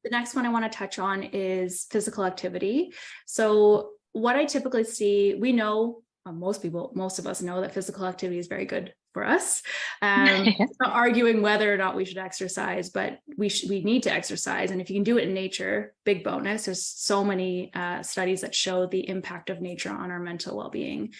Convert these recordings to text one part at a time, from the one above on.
The next one I want to touch on is physical activity. So what I typically see, we know, most of us know that physical activity is very good for us. Not arguing whether or not we should exercise, but we need to exercise. And if you can do it in nature, big bonus. There's so many studies that show the impact of nature on our mental well-being.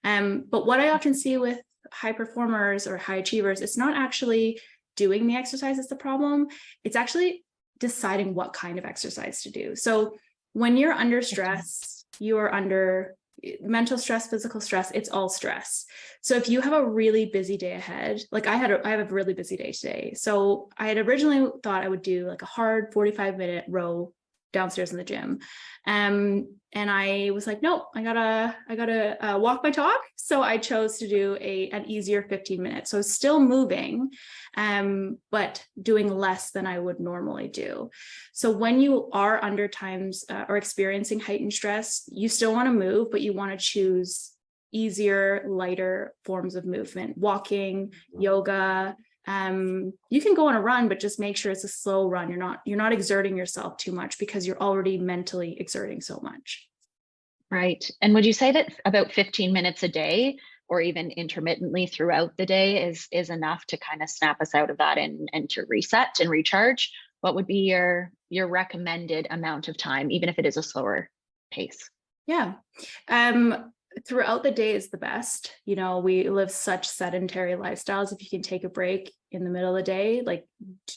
But what I often see with high performers or high achievers, it's not actually doing the exercise is the problem. It's actually deciding what kind of exercise to do. So when you're under stress, you are under mental stress, physical stress, it's all stress. So if you have a really busy day ahead, like I have a really busy day today. So I had originally thought I would do like a hard 45-minute row downstairs in the gym. And I was like, nope, I gotta walk my talk. So I chose to do an easier 15 minutes. So still moving, but doing less than I would normally do. So when you are under times or experiencing heightened stress, you still want to move, but you want to choose easier, lighter forms of movement, walking, yoga. You can go on a run, but just make sure it's a slow run. You're not exerting yourself too much because you're already mentally exerting so much. Right. And would you say that about 15 minutes a day or even intermittently throughout the day is enough to kind of snap us out of that and to reset and recharge? What would be your recommended amount of time, even if it is a slower pace? Yeah. Throughout the day is the best. We live such sedentary lifestyles. If you can take a break in the middle of the day, like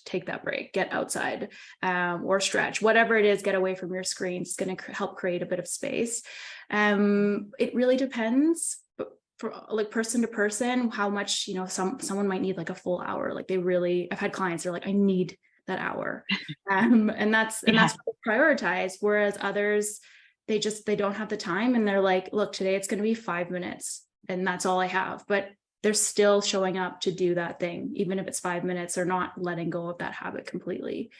take that break, get outside, or stretch, whatever it is, get away from your screens. It's going to help create a bit of space. It really depends, but for like person to person, how much, someone might need like a full hour. Like I've had clients, they're like, I need that hour. And that's what they prioritize. Whereas others, they don't have the time and they're like, look, today it's going to be 5 minutes and that's all I have. But they're still showing up to do that thing. Even if it's 5 minutes, they're not letting go of that habit completely.